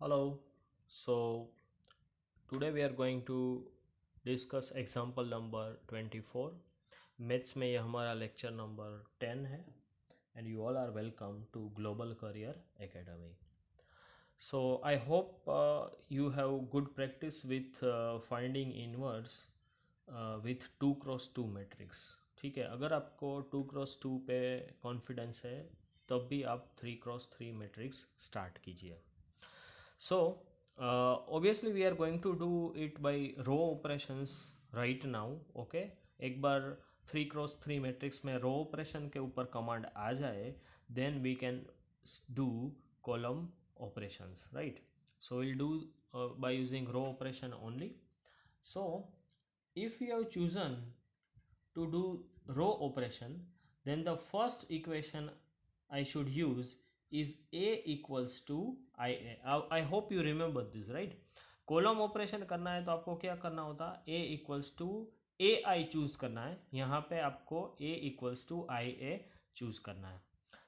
Hello. So today we are going to discuss example number 24. Maths में ये हमारा lecture number 10 है and you all are welcome to Global Career Academy. So I hope you have good practice with finding inverse with 2 cross 2 matrix. ठीक है, अगर आपको 2 cross 2 पे confidence है तब भी आप 3 cross 3 मैट्रिक्स स्टार्ट कीजिए. So obviously we are going to do it by row operations right now. Okay, एक बार 3 क्रॉस 3 मैट्रिक्स में रो ऑपरेशन के ऊपर कमांड आ जाए then we can do column operations, right? So we'll do by using row operation only. So if you have chosen to do row operation, then the first equation I should use is A equals to IA. I hope you remember this, right? Column operation करना है तो आपको क्या करना होता है, A equals to A I choose करना है. यहाँ पे आपको A equals to I A choose करना है.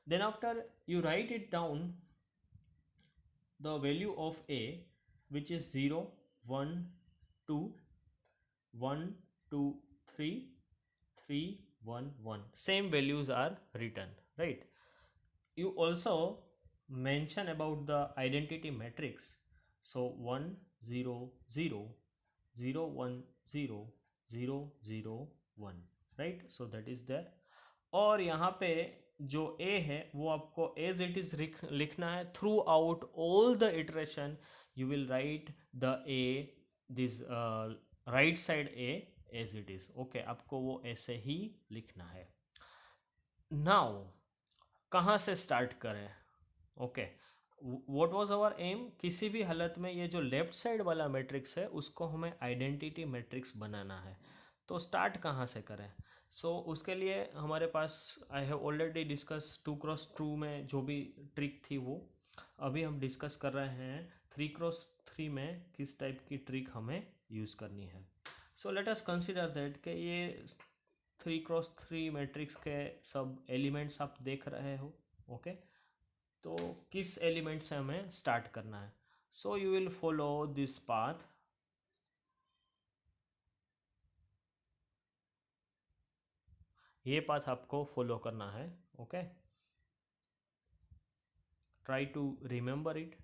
Then after you write it down the value of A which is 0 1 2 1 2 3 3 1 1. Same values are written, right? You also mention about the identity matrix. So 1 0 0 0 1 0 0 0 1, right? So that is there. और यहाँ पे जो A है वो आपको as it is लिखना है throughout all the iteration. You will write the A this right side A as it is. Okay, आपको वो ऐसे ही लिखना है. नाउ कहाँ से स्टार्ट करें? Okay, what was our aim? किसी भी हालत में ये जो लेफ्ट साइड वाला मैट्रिक्स है उसको हमें आइडेंटिटी मैट्रिक्स बनाना है. तो स्टार्ट कहाँ से करें? सो उसके लिए हमारे पास I have already discuss 2 cross 2 में जो भी ट्रिक थी वो अभी हम डिस्कस कर रहे हैं 3 क्रॉस 3 में किस टाइप की ट्रिक हमें यूज़ करनी है. So let us consider that कि ये 3 क्रॉस 3 मैट्रिक्स के सब एलिमेंट्स आप देख रहे हो. ओके, तो किस एलिमेंट से हमें स्टार्ट करना है? So you will follow this path. ये पाथ आपको फॉलो करना है. Okay, try to remember it.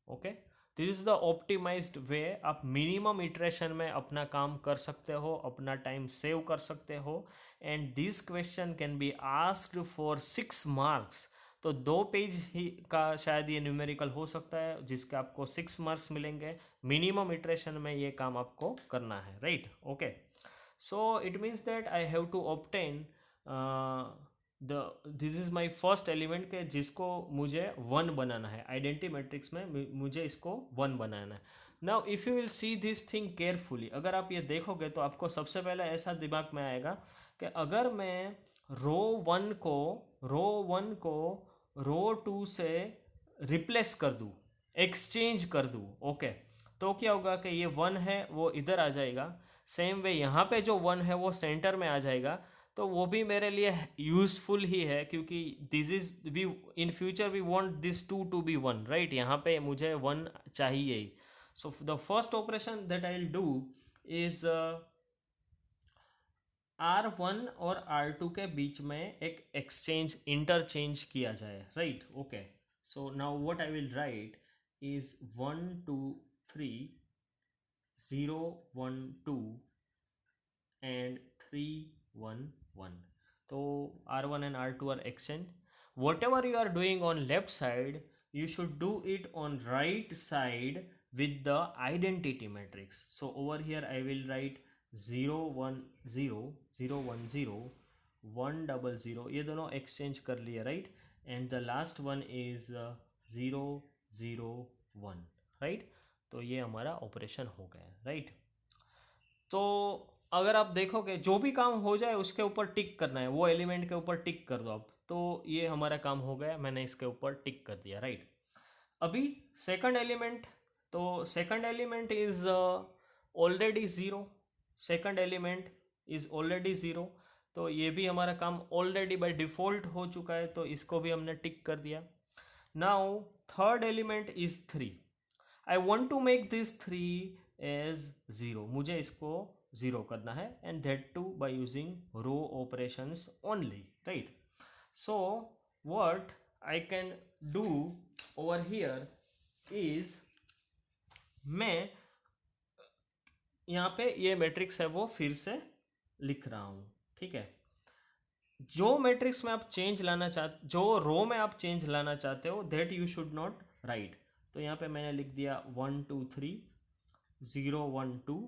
Okay, this is the optimised way. आप मिनिमम इटरेशन में अपना काम कर सकते हो, अपना टाइम सेव कर सकते हो. And this question can be asked for 6 marks. तो 2 पेज ही का शायद ये न्यूमेरिकल हो सकता है जिसके आपको 6 मार्क्स मिलेंगे. मिनिमम इटरेशन में ये काम आपको करना है, right? Okay, so it means that I have to obtain the this is my first element के जिसको मुझे 1 बनाना है. आइडेंटिटी मैट्रिक्स में मुझे इसको 1 बनाना है. Now if you will see this thing carefully, अगर आप ये देखोगे तो आपको सबसे पहले ऐसा दिमाग में आएगा कि अगर मैं रो वन को रो 2 से रिप्लेस कर दूँ, एक्सचेंज कर दूँ. ओके, तो क्या होगा कि ये 1 है वो इधर आ जाएगा. सेम वे यहाँ पे जो 1 है वो सेंटर में आ जाएगा. तो वो भी मेरे लिए यूजफुल ही है क्योंकि this is we in future we want this to be 1, right? यहाँ पे मुझे 1 चाहिए ही. So the first operation that I will do is R1 और R2 के बीच में एक एक्सचेंज इंटरचेंज किया जाए, right? Okay, so now what I will right is 1 2 3 0 1 2 and 3 1 1. So R1 and R2 are exchange. Whatever you are doing on left side, you should do it on right side with the identity matrix. So over here I will write 0 1 0 0 1 0 1 0 0. ये दोनों exchange कर लिए, right? And the last one is 0 0 1, right? तो ये हमारा operation हो गया, right? तो अगर आप देखोगे जो भी काम हो जाए उसके ऊपर टिक करना है, वो एलिमेंट के ऊपर टिक कर दो आप. तो ये हमारा काम हो गया, मैंने इसके ऊपर टिक कर दिया, राइट? अभी सेकंड एलिमेंट, तो second element is already zero. Second element is already zero. तो ये भी हमारा काम ऑलरेडी बाय डिफ़ॉल्ट हो चुका है, तो इसको भी हमने टिक कर दिया. Now third element is 3. I want to make this 3 as 0. मुझे इसको 0 करना है, and that too by using row operations only, right. So what I can do over here is, मैं यहाँ पे ये मैट्रिक्स है वो फिर से लिख रहा हूँ, ठीक है. जो मैट्रिक्स में आप चेंज लाना चाहते, जो रो में आप चेंज लाना चाहते हो, that you should not right. तो यहाँ पे मैंने लिख दिया 1 2 3 0 1 2.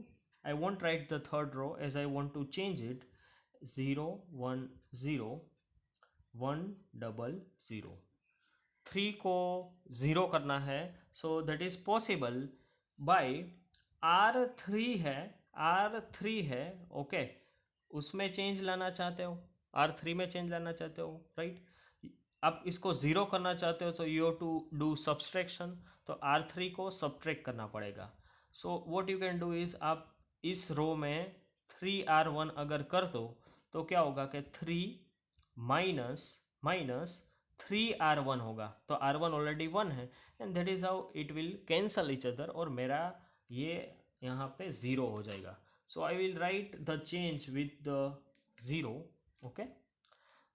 I want write the third row as I want to change it 0 1 0 1 double 0. 3 को 0 करना है, so that is possible by R3 है, ओके. उसमें चेंज लाना चाहते हो, R3 में चेंज लाना चाहते हो, राइट. अब इसको 0 करना चाहते हो तो you have to do subtraction, तो R3 को सब्ट्रैक्ट करना पड़ेगा. So what you can do is, आप इस रो में 3R1 अगर कर दो तो क्या होगा कि 3 माइनस 3R1 होगा. तो R1 ऑलरेडी 1 है, and that is how it will cancel each other, और मेरा ये यहाँ पे 0 हो जाएगा. So I will write the change with the 0, okay.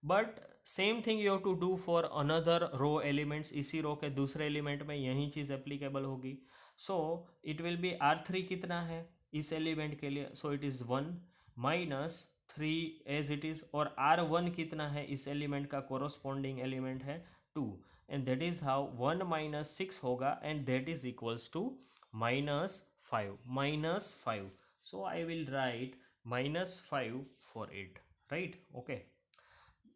But same thing you have to do for another row elements. इसी row के दूसरे एलिमेंट में यही चीज़ एप्लीकेबल होगी. So it will be R3 कितना है इस एलिमेंट के लिए, so it is 1 minus 3 as it is, और R1 कितना है इस एलिमेंट का कोरोस्पॉन्डिंग एलिमेंट है 2, and that is how 1 minus 6 होगा, and that is equals to -5. So I will write -5 for it, right? Okay.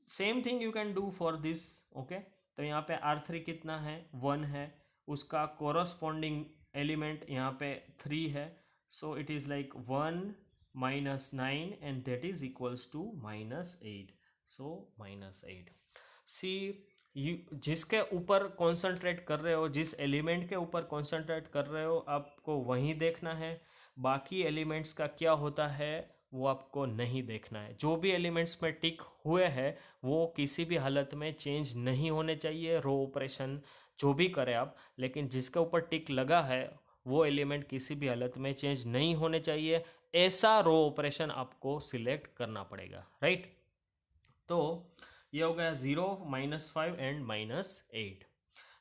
Same thing you can do for this, okay. तो यहाँ पे R3 कितना है, 1 है, उसका कोरोस्पॉन्डिंग एलिमेंट यहाँ पे 3 है, so it is like 1 minus 9 and that is equals to -8. So -8. See, जिसके ऊपर कॉन्सेंट्रेट कर रहे हो, जिस एलिमेंट के ऊपर कॉन्सेंट्रेट कर रहे हो, आपको वहीं देखना है. बाकी एलिमेंट्स का क्या होता है वो आपको नहीं देखना है. जो भी एलिमेंट्स में टिक हुए हैं वो किसी भी हालत में चेंज नहीं होने चाहिए. रो ऑपरेशन जो भी करें आप, लेकिन जिसके ऊपर टिक लगा है वो एलिमेंट किसी भी हालत में चेंज नहीं होने चाहिए. ऐसा रो ऑपरेशन आपको सिलेक्ट करना पड़ेगा, राइट. तो ये हो गया 0 -5 एंड -8.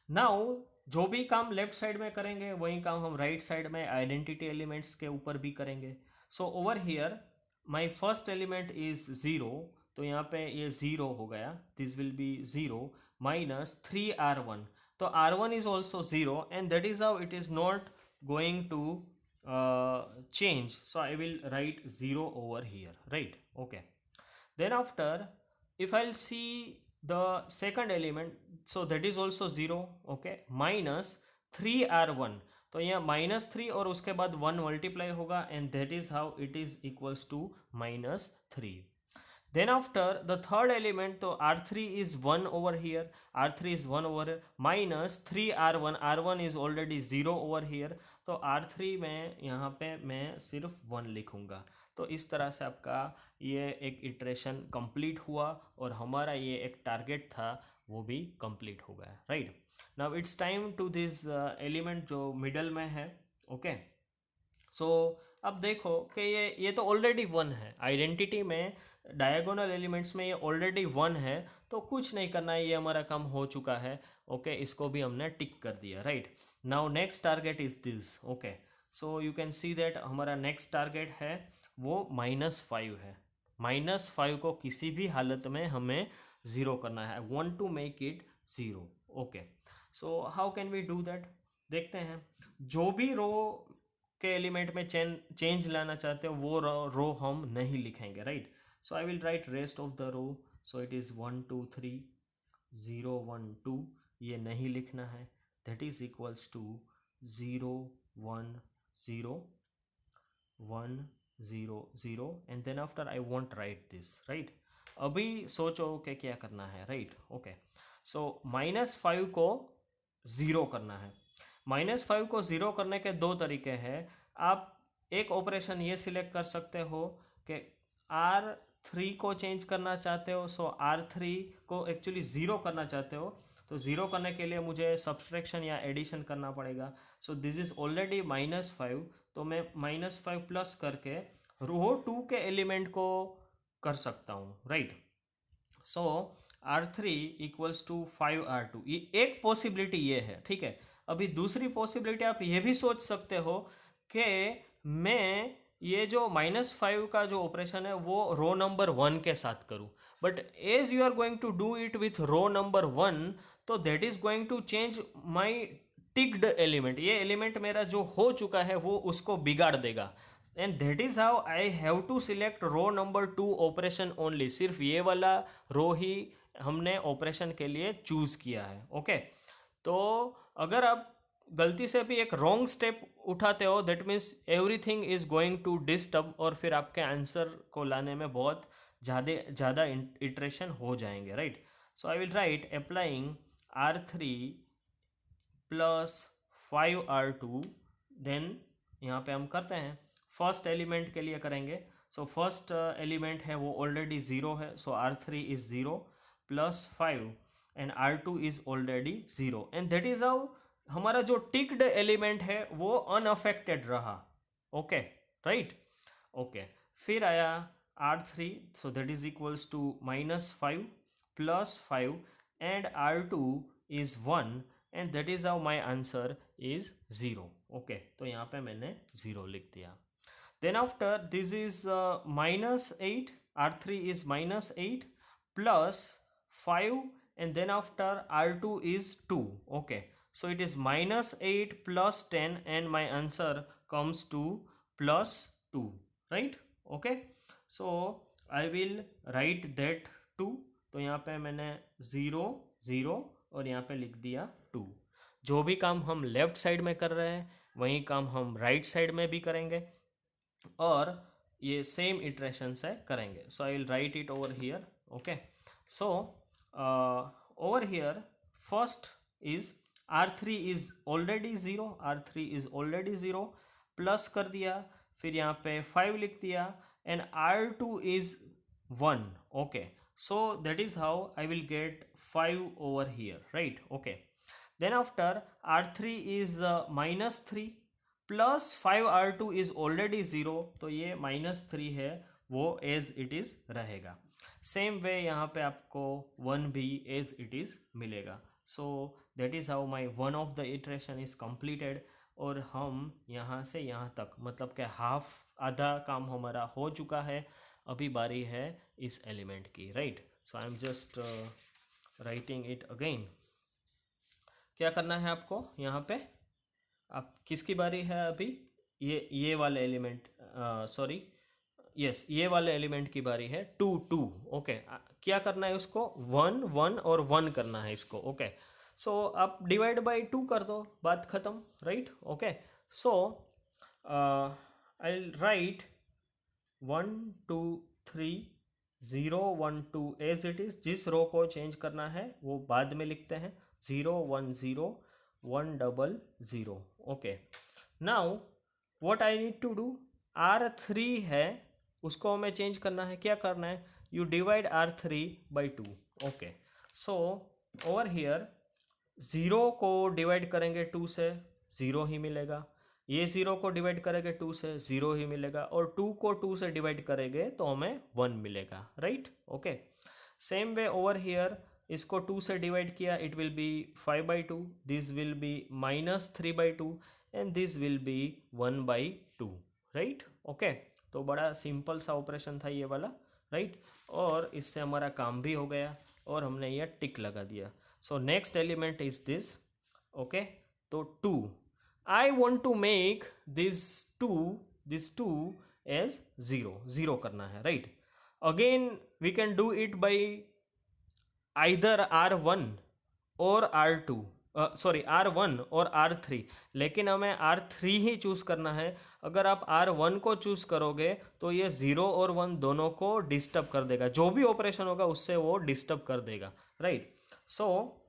नाउ जो भी काम लेफ्ट साइड में करेंगे वही काम हम राइट साइड में आइडेंटिटी एलिमेंट्स के ऊपर भी करेंगे. So over here my first element is 0, तो यहाँ पे ये 0 हो गया. This will be 0 minus 3R1. तो R1 is also 0, and that is how it is not going to change. So I will write 0 over here, right. Okay. Then after if I'll see the second element, so that is also 0, okay, minus 3R1. तो यहाँ -3 और उसके बाद 1 multiply होगा, and that is how it is equals to -3. Then after the third element, तो R3 is 1 over here, R3 is 1 over -3R1. R1 is already 0 over here, तो R3 में यहाँ पे मैं सिर्फ 1 लिखूँगा. तो इस तरह से आपका ये एक इटरेशन कंप्लीट हुआ, और हमारा ये एक टारगेट था वो भी कंप्लीट हो गया, right. Now it's time to this element जो मिडल में है, ओके. सो अब देखो कि ये तो ऑलरेडी 1 है. आइडेंटिटी में डायगोनल एलिमेंट्स में ये ऑलरेडी 1 है, तो कुछ नहीं करना है, ये हमारा काम हो चुका है, ओके. इसको भी हमने टिक कर दिया, right. Now next target is this, okay. So you can see that हमारा नेक्स्ट टारगेट है वो -5 है. -5 को किसी भी हालत में हमें 0 करना है. I want to make it 0, okay. So how can we do that, देखते हैं. जो भी रो के एलिमेंट में चेंज लाना चाहते हो वो रो हम नहीं लिखेंगे, right. So I will write rest of the row. So it is 1 2 3 0 1 2. ये नहीं लिखना है. That is equals to 0 1 0 1 0 0, and then after I want write this, right. अभी सोचो कि क्या करना है, राइट. ओके. सो -5 को 0 करना है. -5 को 0 करने के दो तरीके हैं. आप एक ऑपरेशन ये सिलेक्ट कर सकते हो कि R3 को चेंज करना चाहते हो, सो R3 को एक्चुअली 0 करना चाहते हो, तो ज़ीरो करने के लिए मुझे सब्सट्रैक्शन या एडिशन करना पड़ेगा. सो दिस इज़ ऑलरेडी -5, तो मैं -5 प्लस करके रो 2 के एलिमेंट को कर सकता हूँ, right. So R3 equals to 5R2. ये एक पॉसिबिलिटी ये है, ठीक है. अभी दूसरी पॉसिबिलिटी आप ये भी सोच सकते हो कि मैं ये जो -5 का जो ऑपरेशन है वो रो नंबर 1 के साथ करूँ. But as you are going to do it with row number 1, तो that is going to change my ticked element. ये एलिमेंट मेरा जो हो चुका है वो उसको बिगाड़ देगा. And that is how I have to select row number 2 operation only. सिर्फ ये वाला रो ही हमने ऑपरेशन के लिए चूज किया है. ओके, तो अगर आप गलती से भी एक रॉन्ग स्टेप उठाते हो, that means everything is going to disturb और फिर आपके आंसर को लाने में बहुत ज़्यादा इटरेशन हो जाएंगे, right. So I will write applying R3 plus 5R2. देन यहाँ पे हम करते हैं फर्स्ट एलिमेंट के लिए करेंगे. सो फर्स्ट एलिमेंट है वो ऑलरेडी ज़ीरो है, so R3 is zero plus 5 and R2 is already zero. And that is how हमारा जो टिक्ड एलिमेंट है वो अनअफेक्टेड रहा. Okay, right. ओके, फिर आया R3, so that is equals to -5 plus 5 and R2 is 1 and that is how my answer is 0. Okay, तो यहाँ पे मैंने 0 लिख दिया. Then after this is -8, R3 is -8 plus 5 and then after R2 is 2. Okay, so it is -8 plus 10 and my answer comes to +2, right. Okay, so I will write that 2. तो यहाँ पे मैंने 0 0 और यहाँ पे लिख दिया 2. जो भी काम हम लेफ्ट साइड में कर रहे हैं वही काम हम राइट साइड में भी करेंगे और ये सेम इटरेशन से करेंगे. So I will write it over here. Okay, so over here first is R3 is already zero, R3 is already zero plus कर दिया, फिर यहाँ पे 5 लिख दिया and R2 is 1. Okay, so that is how I will get 5 over here, right. Okay, then after R3 is -3 plus 5R2 is already 0, तो ये -3 है वो एज इट इज़ रहेगा. सेम वे यहाँ पे आपको 1 भी एज इट इज़ मिलेगा. सो that is how my one of the iteration is completed. और हम यहाँ से यहाँ तक मतलब कि हाफ आधा काम हमारा हो चुका है. अभी बारी है इस एलिमेंट की, right. So I am just writing it again. क्या करना है आपको यहाँ पे, आप किसकी बारी है अभी, ये वाले एलिमेंट, सॉरी यस, ये वाले एलिमेंट की बारी है. 2 2. ओके, क्या करना है उसको, 1 1 और 1 करना है इसको. ओके, सो आप डिवाइड बाय 2 कर दो, बात ख़त्म, right. Okay, so I will write 1 2 3 0 1 2 as it is. जिस रो को चेंज करना है वो बाद में लिखते हैं. 0 1 0 1 0 0. Okay, now what I need to do, R3 है उसको हमें चेंज करना है. क्या करना है, you divide R3 by 2. Okay, so over here 0 को डिवाइड करेंगे 2 से 0 ही मिलेगा, ये 0 को डिवाइड करेंगे 2 से 0 ही मिलेगा और 2 को 2 से डिवाइड करेंगे तो हमें 1 मिलेगा, right. Okay, same way over here इसको 2 से डिवाइड किया, it will be 5/2, this will B -3/2 and this will B 1/2, right. Okay, तो बड़ा सिंपल सा ऑपरेशन था ये वाला, राइट. और इससे हमारा काम भी हो गया और हमने ये टिक लगा दिया. So next element is this. Okay, तो 2 I want to make this 2 as 0 करना है, right. Again we can do it by either R1 और R2, R1 और R3, लेकिन हमें R3 ही चूज़ करना है. अगर आप R1 को चूज़ करोगे तो ये 0 और 1 दोनों को डिस्टर्ब कर देगा, जो भी ऑपरेशन होगा उससे वो डिस्टर्ब कर देगा, right. So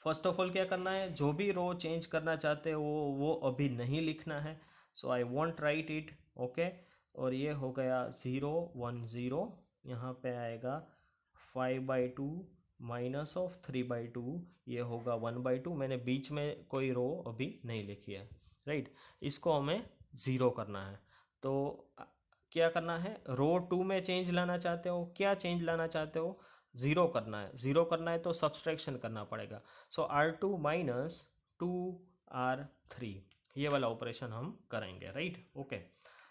first of all क्या करना है, जो भी रो चेंज करना चाहते हो वो अभी नहीं लिखना है. So I want write it. Okay, और ये हो गया 0 1 0, यहाँ पे आएगा 5/2 -3/2 ये होगा 1/2। मैंने बीच में कोई रो अभी नहीं लिखी है, राइट। इसको हमें ज़ीरो करना है। तो क्या करना है, रो 2 में चेंज लाना चाहते हो, क्या चेंज लाना चाहते हो, ज़ीरो करना है। ज़ीरो करना है तो सब्सट्रैक्शन करना पड़ेगा। सो R2 - 2R3 ये वाला ऑपरेशन हम करेंगे, right. Okay,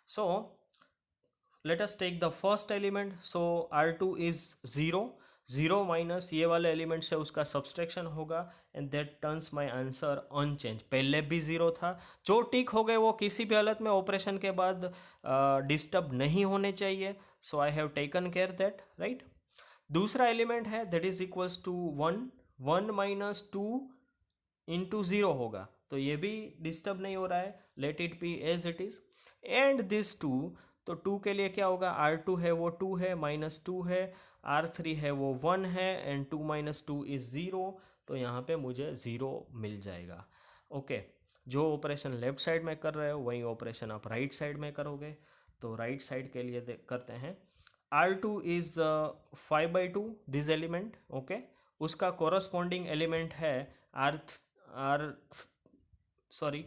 so let us take the first element. So R2 is 0, 0 minus ये वाले एलिमेंट से उसका सब्सट्रैक्शन होगा and that turns my answer unchange. पहले भी 0 था, जो टिक हो गए वो किसी भी हालत में ऑपरेशन के बाद डिस्टर्ब नहीं होने चाहिए। So I have taken care that, right. दूसरा एलिमेंट है that is equals to 1, 1 - 2 into 0 होगा, तो ये भी डिस्टर्ब नहीं हो रहा है, let it be as it is. And this 2, तो 2 के लिए क्या होगा, R2 है वो 2 है, -2 है, R3 है वो 1 है, एंड 2 - 2 इज 0, तो यहाँ पे मुझे 0 मिल जाएगा। ओके, जो ऑपरेशन लेफ्ट साइड में कर रहे हो वही ऑपरेशन आप राइट साइड में करोगे। तो राइट साइड के लिए करते हैं। R2 is 5/2 this element, okay. उसका कोरस्पॉन्डिंग एलिमेंट है R R sorry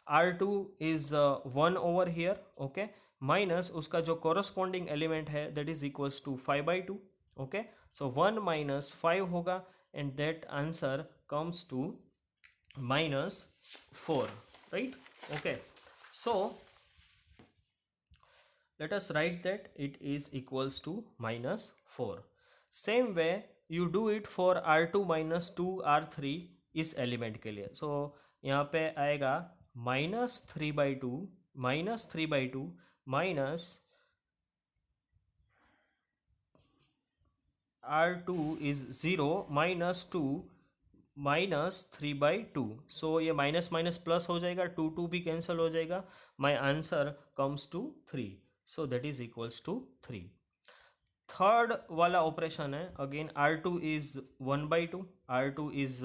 R2 is 1 over here, okay, minus उसका जो कोरस्पॉन्डिंग एलिमेंट है that is equals to 5/2, okay. So 1 - 5 होगा and that answer comes to -4, right. Okay, so let us write that it is equals to -4. Same way you do it for R2 - 2 R3 इस element के लिए। सो यहाँ पे आएगा -3/2 minus R2 is 0 -2 -3/2। सो ये minus minus plus हो जाएगा, 2 2 भी कैंसिल हो जाएगा, my answer comes to 3। So that is equals to 3। Third वाला ऑपरेशन है again, R2 is 1/2, R2 is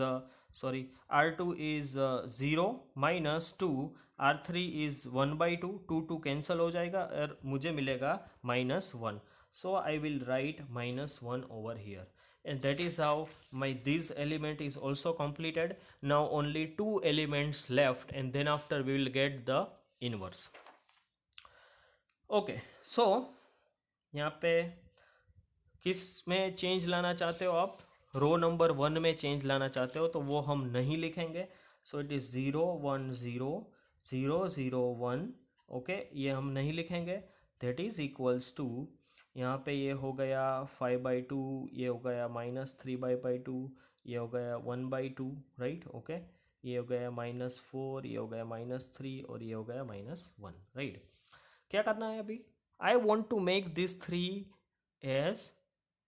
0 -2, R3 is 1/2, 2 2 cancel हो जाएगा और मुझे मिलेगा -1। So I will write -1 over here and that is how my this element is also completed. Now only 2 elements left and then after we will get the inverse. Okay, so यहाँ पे किस में change लाना चाहते हो आप, रो number 1 में change लाना चाहते हो तो वो हम नहीं लिखेंगे। सो इट इज़ 0 1 0 0 0 1, ओके, ये हम नहीं लिखेंगे। दैट इज इक्वल्स टू, यहाँ पे ये हो गया 5/2, ये हो गया -3/2, ये हो गया 1/2, राइट। ओके, ये हो गया -4, ये हो गया -3 और ये हो गया -1, राइट। क्या करना है अभी, I want to make this 3 as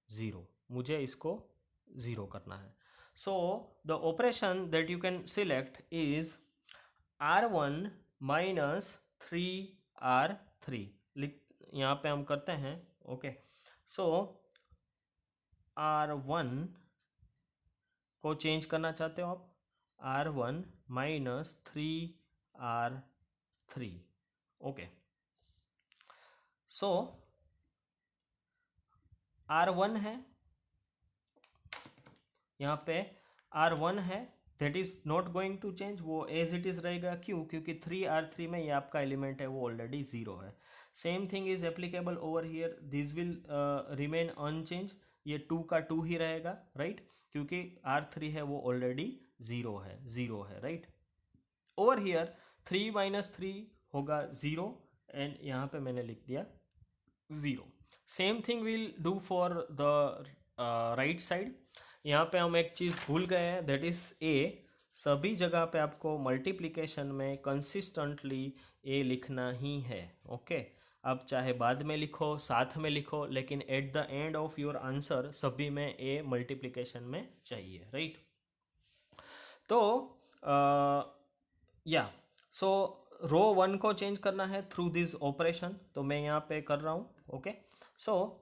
0, मुझे इसको 0 करना है। So the operation that you can select is R1 - 3R3। यहाँ पे हम करते हैं, ओके। सो R1 को चेंज करना चाहते हो आप, R1 - 3R3, ओके। सो R1 है, यहाँ पे R1 है, that is not going to change, वो एज इट इज रहेगा। क्यों, क्योंकि 3R3 में ये आपका एलिमेंट है वो ऑलरेडी 0 है। Same thing is applicable over here, this will remain unchange, ये 2 का 2 ही रहेगा, राइट, क्योंकि R3 है वो ऑलरेडी 0 है, राइट। ओवर हियर 3 - 3 होगा 0 एंड यहाँ पे मैंने लिख दिया 0। Same thing will do for the right side. यहाँ पे हम एक चीज़ भूल गए हैं, दैट इज़ ए। सभी जगह पे आपको मल्टीप्लिकेशन में कंसिस्टेंटली ए लिखना ही है, ओके। अब चाहे बाद में लिखो, साथ में लिखो, लेकिन at the end of your answer सभी में ए मल्टीप्लिकेशन में चाहिए, राइट। तो या सो रो 1 को चेंज करना है थ्रू दिस ऑपरेशन, तो मैं यहाँ पे कर रहा हूँ, ओके। सो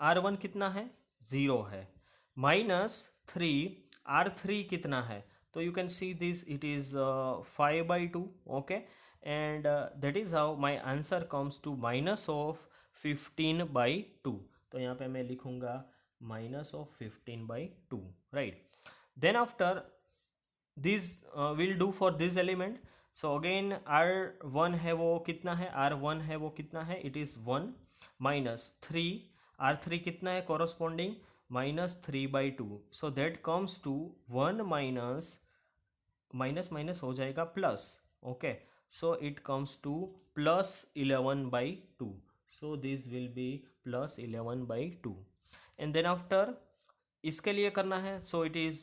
R1 कितना है, 0 है, -3 R3 कितना है, तो you can see this, it is 5/2, okay, and that is how my answer comes to -15/2। तो यहाँ पे मैं लिखूँगा -15/2, right. Then after this will do for this element. So again R1 है वो कितना है, R1 है वो कितना है, इट इज़ 1 -3. R3 कितना है corresponding, -3/2. So that comes to 1 minus minus हो जाएगा plus. Okay, so it comes to +11/2. So this will be +11/2. And then after इसके लिए करना है, सो इट इज़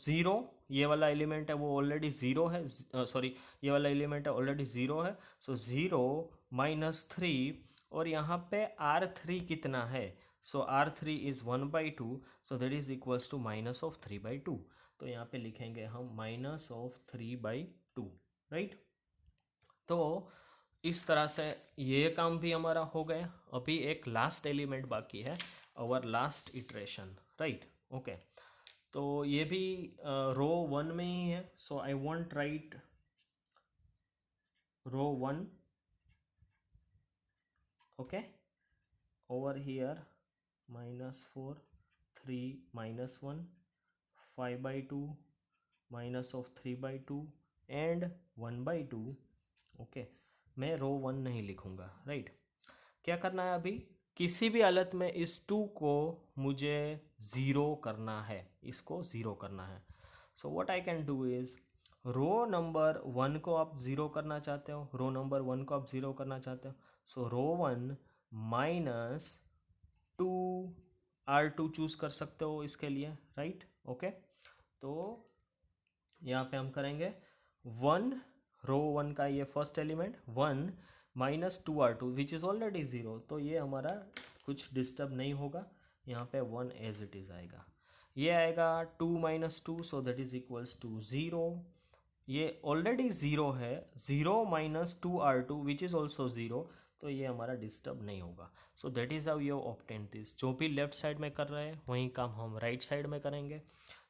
0. ये वाला एलिमेंट है वो ऑलरेडी ज़ीरो है, सॉरी ये वाला एलिमेंट है ऑलरेडी ज़ीरो है. सो 0 -3 और यहाँ पे R3 कितना है, so R3 is 1/2. So that is equals to -3/2. तो यहाँ पे लिखेंगे हम -3/2, राइट. तो इस तरह से ये काम भी हमारा हो गया. अभी एक लास्ट एलिमेंट बाकी है, our last iteration, right. Okay, तो ये भी रो 1 में ही है. So I want write row 1, okay, over here -4 3 -1 5/2 -3/2 and 1/2. Okay, मैं रो 1 नहीं लिखूँगा, राइट. क्या करना है अभी, किसी भी हालत में इस 2 को मुझे ज़ीरो करना है, इसको ज़ीरो करना है. So what I can do is, row number 1 को आप ज़ीरो करना चाहते हो, रो नंबर 1 को आप ज़ीरो करना चाहते हो. सो रो 1 -2 R2 चूज़ कर सकते हो इसके लिए, राइट. ओके, तो यहाँ पे हम करेंगे 1, रो 1 का ये first element 1 -2 R2 which is already zero. तो ये हमारा कुछ डिस्टर्ब नहीं होगा, यहाँ पे 1 एज इट इज़ आएगा. ये आएगा 2 -2, so that is equals to 0. ये ऑलरेडी ज़ीरो है, 0 -2 R2 which is also zero. तो ये हमारा डिस्टर्ब नहीं होगा. सो that is how you obtain this. जो भी लेफ्ट साइड में कर रहे हैं वही काम हम राइट साइड में करेंगे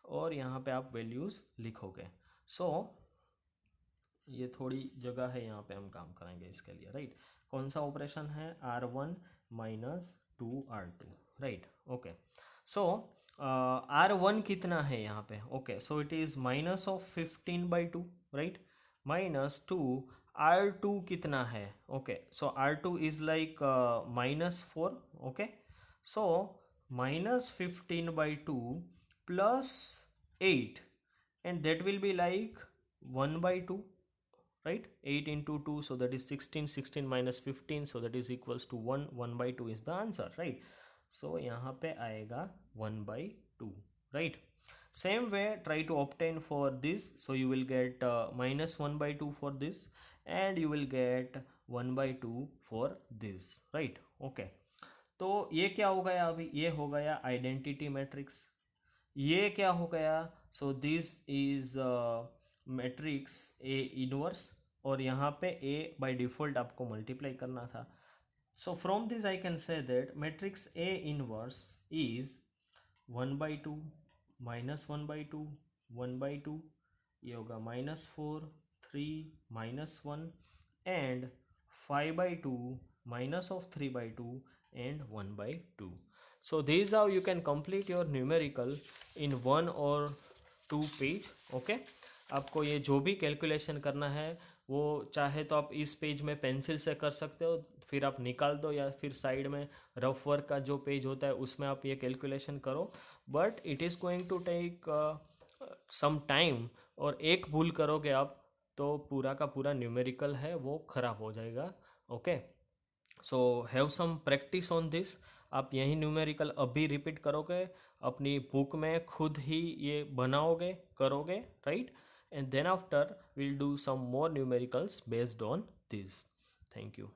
और यहाँ पे आप वैल्यूज़ लिखोगे. सो ये थोड़ी जगह है, यहाँ पे हम काम करेंगे इसके लिए, राइट. कौन सा ऑपरेशन है, R1 -2 R2, राइट. ओके, सो R1 कितना है यहाँ पे, okay, so it is -15/2, right. -2 R2 कितना है, okay, so R2 is like -4. Okay, so -15/2 +8 and that will be like 1/2, right. 8 into 2, so that is 16. 16 minus 15, so that is equals to 1. 1/2 is the answer, right. So यहाँ पे आएगा 1/2, right. Same way try to obtain for this. So you will get -1/2 for this and you will get 1/2 for this, right. Okay, तो ये क्या हो गया अभी, ये हो गया आइडेंटिटी मैट्रिक्स. ये क्या हो गया, so this is matrix A inverse और यहाँ पे ए बाय डिफ़ॉल्ट आपको मल्टीप्लाई करना था. So from this I can say that matrix A inverse is 1/2 -1/2 1/2. ये होगा -4 3 -1 and 5/2 -3/2 and 1/2. So these how you can complete your numerical in 1 or 2 page. Okay, आपको ये जो भी कैलकुलेशन करना है वो चाहे तो आप इस पेज में पेंसिल से कर सकते हो, फिर आप निकाल दो, या फिर साइड में रफ वर्क का जो पेज होता है उसमें आप ये कैलकुलेशन करो. But it is going to take some time, और एक भूल करोगे आप तो पूरा का पूरा न्यूमेरिकल है वो ख़राब हो जाएगा. Okay, so have some practice on this. आप यही न्यूमेरिकल अभी रिपीट करोगे, अपनी बुक में खुद ही ये बनाओगे, करोगे, right. And then after we'll do some more numericals based on this. Thank you.